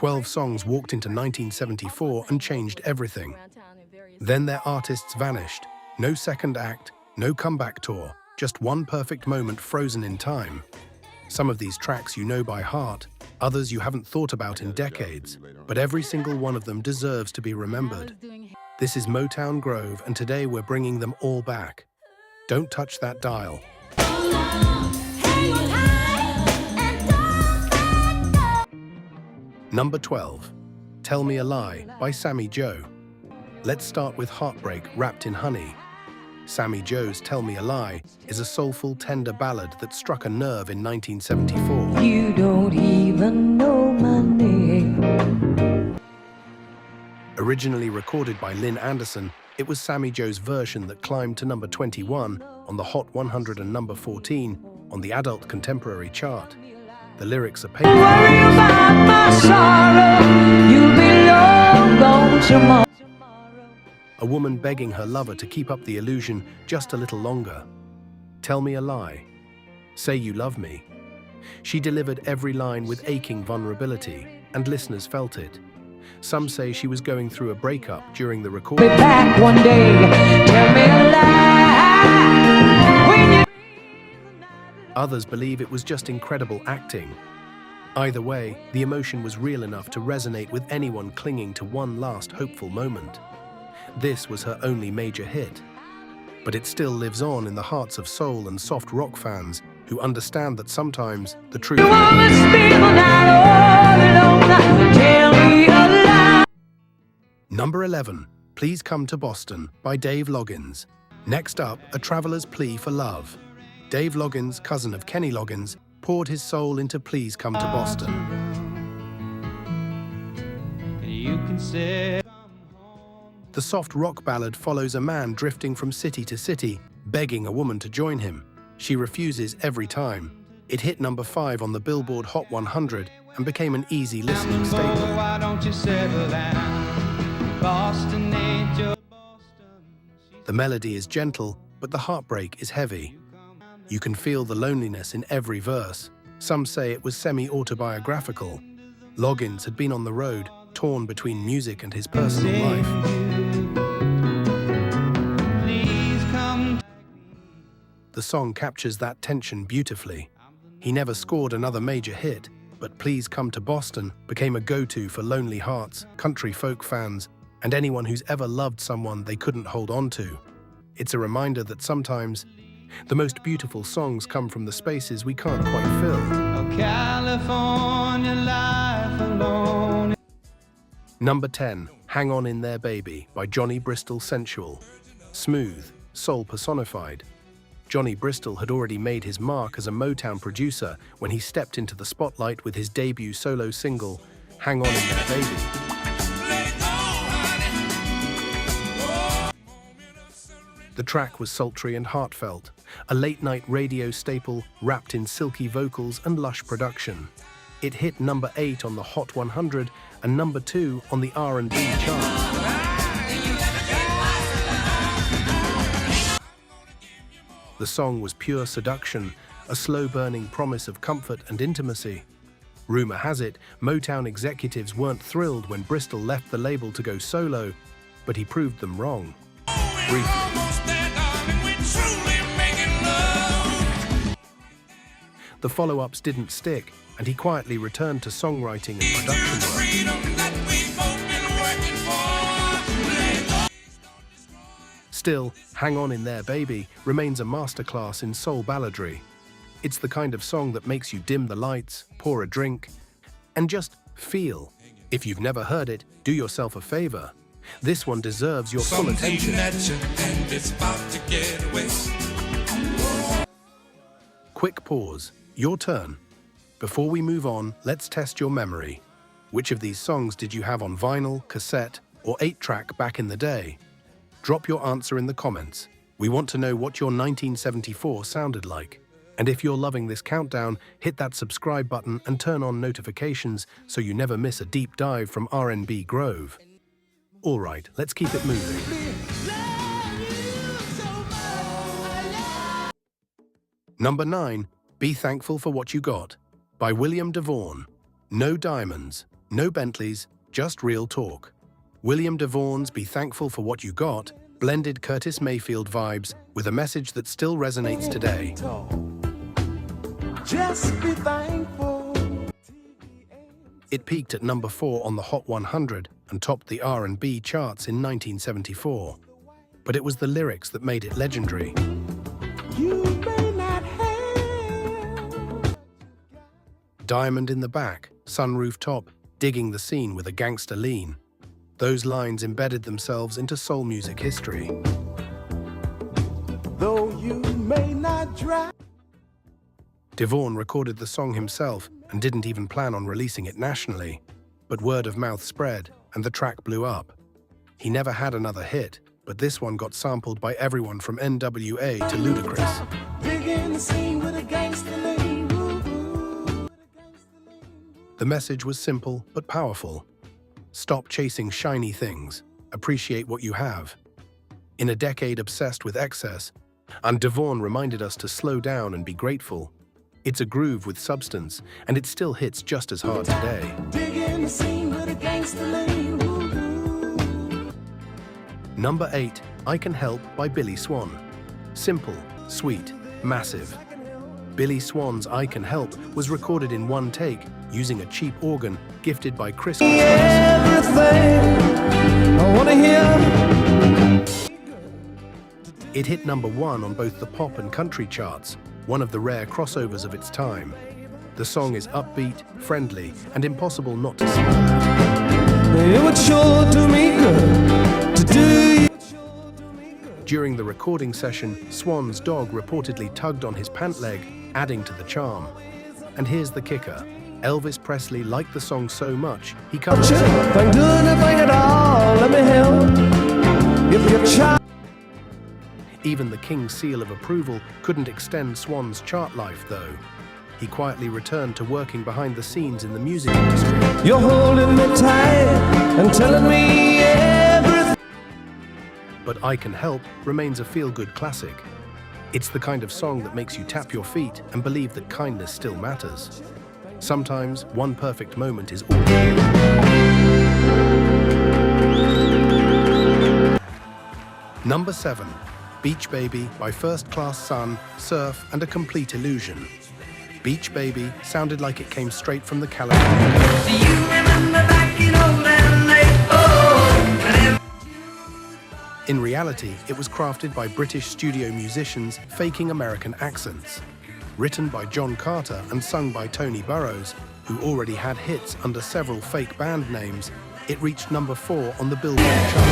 12 songs walked into 1974 and changed everything. Then their artists vanished. No second act, no comeback tour, just one perfect moment frozen in time. Some of these tracks you know by heart, others you haven't thought about in decades, but every single one of them deserves to be remembered. This is Motown Grove, and today we're bringing them all back. Don't touch that dial. Number 12, Tell Me a Lie by Sami Jo. Let's start with Heartbreak Wrapped in Honey. Sami Jo's Tell Me a Lie is a soulful, tender ballad that struck a nerve in 1974. You don't even know my name. Originally recorded by Lynn Anderson, it was Sami Jo's version that climbed to number 21 on the Hot 100 and number 14 on the Adult Contemporary chart. The lyrics are painful. Worry about my sorrow. You'll be long gone tomorrow. A woman begging her lover to keep up the illusion just a little longer. Tell me a lie. Say you love me. She delivered every line with aching vulnerability, and listeners felt it. Some say she was going through a breakup during the recording. Be back one day. Tell me a lie. When you... Others believe it was just incredible acting. Either way, the emotion was real enough to resonate with anyone clinging to one last hopeful moment. This was her only major hit, but it still lives on in the hearts of soul and soft rock fans who understand that sometimes the truth. Number 11, Please Come to Boston by Dave Loggins. Next up, A Traveler's Plea for Love. Dave Loggins, cousin of Kenny Loggins, poured his soul into Please Come to Boston. You can say The soft rock ballad follows a man drifting from city to city, begging a woman to join him. She refuses every time. It hit number 5 on the Billboard Hot 100 and became an easy listening staple. why don't you settle down? Boston ain't your Boston. The melody is gentle, but the heartbreak is heavy. You can feel the loneliness in every verse. Some say it was semi-autobiographical. Loggins had been on the road, torn between music and his personal life. Please come. The song captures that tension beautifully. He never scored another major hit, but Please Come to Boston became a go-to for lonely hearts, country folk fans, and anyone who's ever loved someone they couldn't hold on to. It's a reminder that sometimes the most beautiful songs come from the spaces we can't quite fill. Oh, California life alone. Number 10, Hang On In There Baby by Johnny Bristol. Sensual, smooth, soul personified. Johnny Bristol had already made his mark as a Motown producer when he stepped into the spotlight with his debut solo single, Hang On In There Baby. The track was sultry and heartfelt, a late-night radio staple wrapped in silky vocals and lush production. It hit number 8 on the Hot 100 and number 2 on the R&B chart. The song was pure seduction, a slow-burning promise of comfort and intimacy. Rumor has it, Motown executives weren't thrilled when Bristol left the label to go solo, but he proved them wrong. Briefly. The follow-ups didn't stick, and he quietly returned to songwriting and production work. Still, Hang On In There Baby remains a masterclass in soul balladry. It's the kind of song that makes you dim the lights, pour a drink, and just feel. If you've never heard it, do yourself a favor. This one deserves your full attention. Quick pause. Your turn. Before we move on, let's test your memory. Which of these songs did you have on vinyl, cassette, or 8-track back in the day? Drop your answer in the comments. We want to know what your 1974 sounded like. And if you're loving this countdown, hit that subscribe button and turn on notifications so you never miss a deep dive from R&B Grove. All right, let's keep it moving. Number 9, Be Thankful for What You Got by William DeVaughn. No diamonds, No Bentleys, just real talk. William DeVaughn's Be Thankful for What You Got blended Curtis Mayfield vibes with a message that still resonates today. Just be thankful. It peaked at number 4 on the Hot 100 and topped the R&B charts in 1974. But it was the lyrics that made it legendary. You may not have. Diamond in the back, sunroof top, digging the scene with a gangster lean. Those lines embedded themselves into soul music history. Though you may not drive. DeVaughn recorded the song himself and didn't even plan on releasing it nationally. But word of mouth spread, and the track blew up. He never had another hit, but this one got sampled by everyone from NWA to Ludacris. Digging the scene with a gangster lean. The message was simple but powerful. Stop chasing shiny things. Appreciate what you have. In a decade obsessed with excess, and DeVaughn reminded us to slow down and be grateful. It's a groove with substance, and it still hits just as hard today. Digging the scene with a gangster lean. Number 8, I Can Help by Billy Swan. Simple, sweet, massive. Billy Swan's I Can Help was recorded in one take using a cheap organ gifted by Chris. Everything I wanna hear. It hit number 1 on both the pop and country charts, one of the rare crossovers of its time. The song is upbeat, friendly, and impossible not to smile at. It would sure do me good to do. During the recording session, Swan's dog reportedly tugged on his pant leg, adding to the charm. And here's the kicker. Elvis Presley liked the song so much, he covered it. Thank goodness, thank it all. Let me help. If your child. Even the King's seal of approval couldn't extend Swan's chart life, though. He quietly returned to working behind the scenes in the music industry. You're holding me tight and telling me everything. But I Can Help remains a feel-good classic. It's the kind of song that makes you tap your feet and believe that kindness still matters. Sometimes one perfect moment is all you need. Number 7, Beach Baby by First Class Sun, Surf, and a Complete Illusion. Beach Baby sounded like it came straight from the California. Do you remember back in old LA? Oh, In reality, it was crafted by British studio musicians faking American accents. Written by John Carter and sung by Tony Burrows, who already had hits under several fake band names, it reached number 4 on the Billboard chart.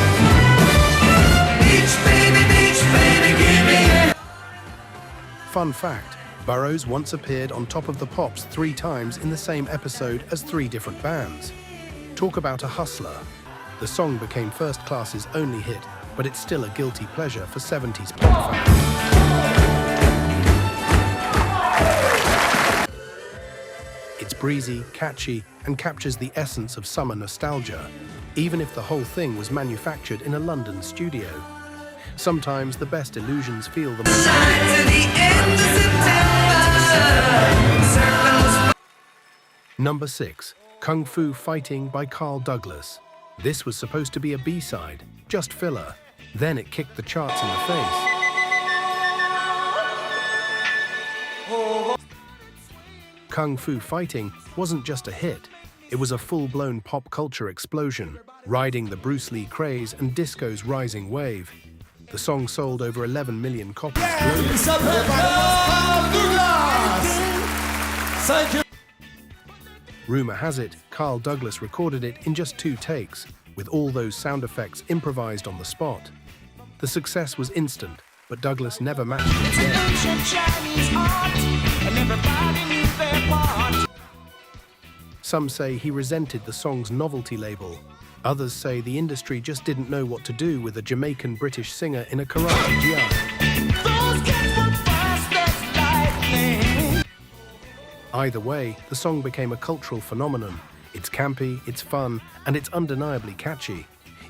beach baby, give me. Fun fact, Burrows once appeared on Top of the Pops 3 times in the same episode as 3 different bands. Talk about a hustler. The song became First Class's only hit, but it's still a guilty pleasure for 70s pop fans. It's breezy, catchy, and captures the essence of summer nostalgia, even if the whole thing was manufactured in a London studio. Sometimes the best illusions feel the most. Number 6, Kung Fu Fighting by Carl Douglas. This was supposed to be a B-side, just filler. Then it kicked the charts in the face. Kung Fu Fighting wasn't just a hit, it was a full-blown pop culture explosion, riding the Bruce Lee craze and disco's rising wave. The song sold over 11 million copies globally. Rumor has it, Carl Douglas recorded it in just 2 takes, with all those sound effects improvised on the spot. The success was instant, but Douglas never matched it again. Some say he resented the song's novelty label. Others say the industry just didn't know what to do with a Jamaican-British singer in a karate gi. Either way, the song became a cultural phenomenon. It's campy, it's fun, and it's undeniably catchy.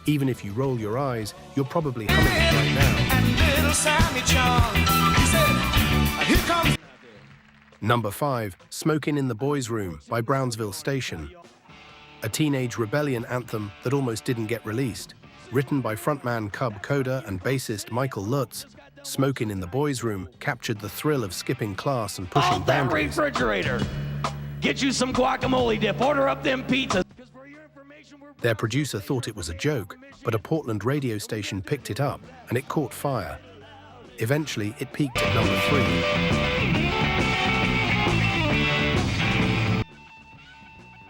Even if you roll your eyes, you're probably humming it right now. Number 5, Smokin' in the Boys' Room by Brownsville Station. a teenage rebellion anthem that almost didn't get released. Written by frontman Cub Coda and bassist Michael Lutz, Smokin in the Boys' Room captured the thrill of skipping class and pushing boundaries. Refrigerator! Get you some guacamole dip, order up them pizzas. Their producer thought it was a joke, but a Portland radio station picked it up and it caught fire. Eventually, it peaked at number 3.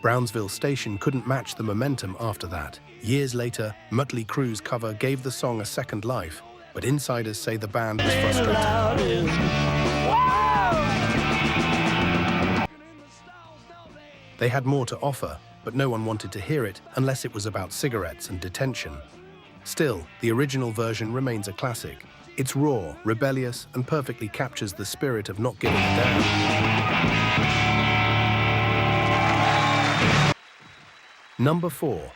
Brownsville Station couldn't match the momentum after that. Years later, Mötley Crüe's cover gave the song a second life, but insiders say the band was frustrated. They had more to offer, but no one wanted to hear it unless it was about cigarettes and detention. Still, the original version remains a classic. It's raw, rebellious, and perfectly captures the spirit of not giving a damn. Number 4.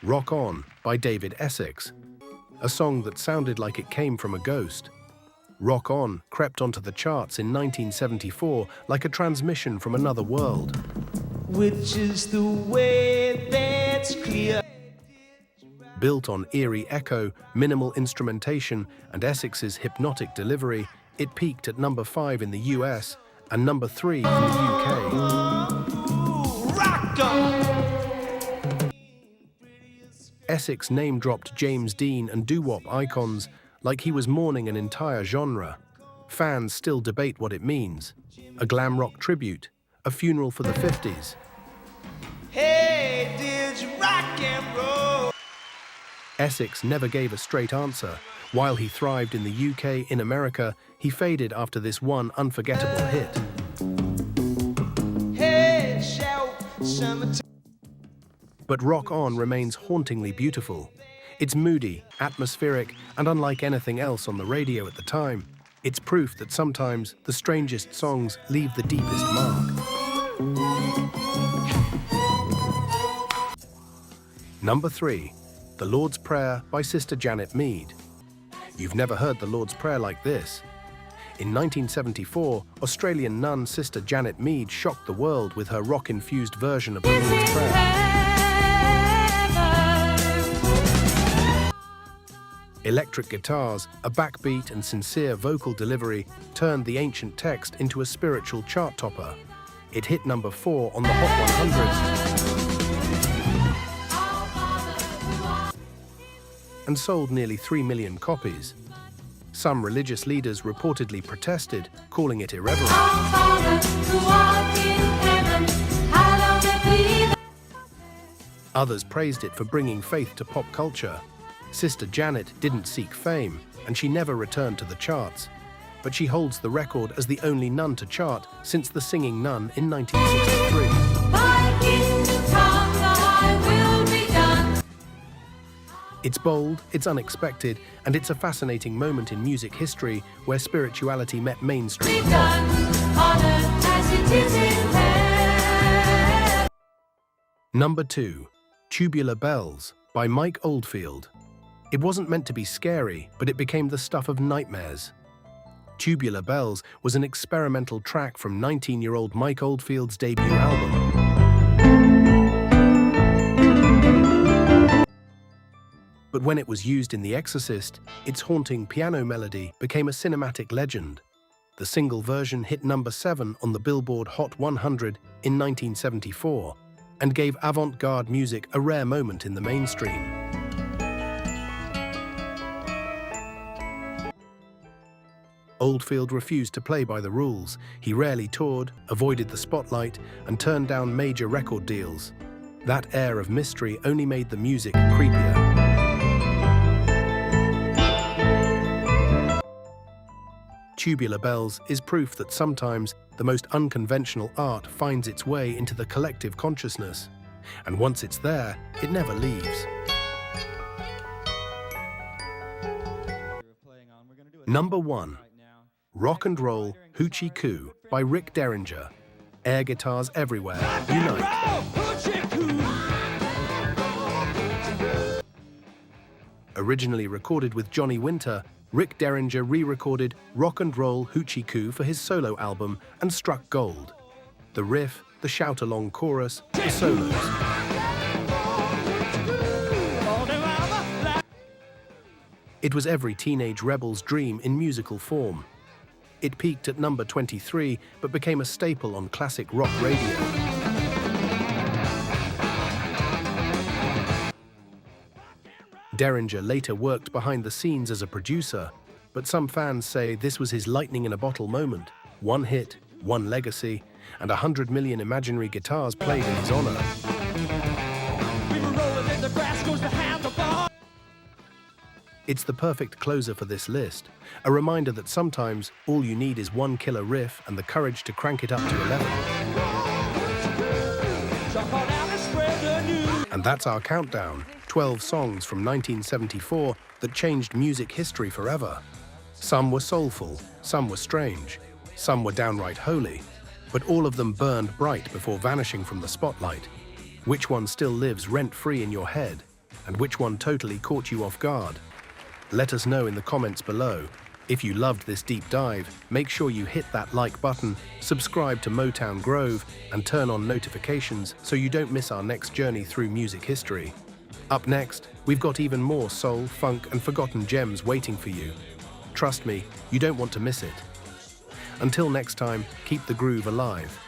Rock On by David Essex. A song that sounded like it came from a ghost. Rock On crept onto the charts in 1974 like a transmission from another world. Which is the way that's clear. Built on eerie echo, minimal instrumentation, and Essex's hypnotic delivery, it peaked at number 5 in the US and number 3 in the UK. Rock on! Essex name-dropped James Dean and doo-wop icons like he was mourning an entire genre. Fans still debate what it means. A glam rock tribute, a funeral for the 50s. Hey, did you rock and roll? Essex never gave a straight answer. While he thrived in the UK, in America, he faded after this one unforgettable hit. Hey, shout, summertime. But Rock On remains hauntingly beautiful. It's moody, atmospheric, and unlike anything else on the radio at the time. It's proof that sometimes the strangest songs leave the deepest mark. Number 3. The Lord's Prayer by Sister Janet Mead. You've never heard the Lord's Prayer like this. In 1974, Australian nun Sister Janet Mead shocked the world with her rock-infused version of the Lord's Prayer. Electric guitars, a backbeat and sincere vocal delivery turned the ancient text into a spiritual chart topper. It hit number 4 on the Hot 100 and sold nearly 3 million copies. Some religious leaders reportedly protested, calling it irreverent. Others praised it for bringing faith to pop culture. Sister Janet didn't seek fame, and she never returned to the charts. But she holds the record as the only nun to chart since The Singing Nun in 1963. It's bold, it's unexpected, and it's a fascinating moment in music history where spirituality met mainstream pop. Number 2. Tubular Bells by Mike Oldfield. It wasn't meant to be scary, but it became the stuff of nightmares. Tubular Bells was an experimental track from 19-year-old Mike Oldfield's debut album. But when it was used in The Exorcist, its haunting piano melody became a cinematic legend. The single version hit number 7 on the Billboard Hot 100 in 1974 and gave avant-garde music a rare moment in the mainstream. Oldfield refused to play by the rules. He rarely toured, avoided the spotlight, and turned down major record deals. That air of mystery only made the music creepier. Tubular Bells is proof that sometimes the most unconventional art finds its way into the collective consciousness. And once it's there, it never leaves. Number 1. Rock and Roll Hoochie Coo by Rick Derringer. Air guitars everywhere, unite. Originally recorded with Johnny Winter, Rick Derringer re-recorded Rock and Roll Hoochie Coo for his solo album and struck gold. The riff, the shout-along chorus, the solos. It was every teenage rebel's dream in musical form. It peaked at number 23, but became a staple on classic rock radio. Derringer later worked behind the scenes as a producer, but some fans say this was his lightning-in-a-bottle moment. One hit, one legacy, and 100 million imaginary guitars played in his honor. It's the perfect closer for this list, a reminder that sometimes all you need is one killer riff and the courage to crank it up to 11. And that's our countdown, 12 songs from 1974 that changed music history forever. Some were soulful, some were strange, some were downright holy, but all of them burned bright before vanishing from the spotlight. Which one still lives rent-free in your head, and which one totally caught you off guard? Let us know in the comments below. If you loved this deep dive, make sure you hit that like button, subscribe to Motown Grove, and turn on notifications so you don't miss our next journey through music history. Up next, we've got even more soul, funk, and forgotten gems waiting for you. Trust me, you don't want to miss it. Until next time, keep the groove alive.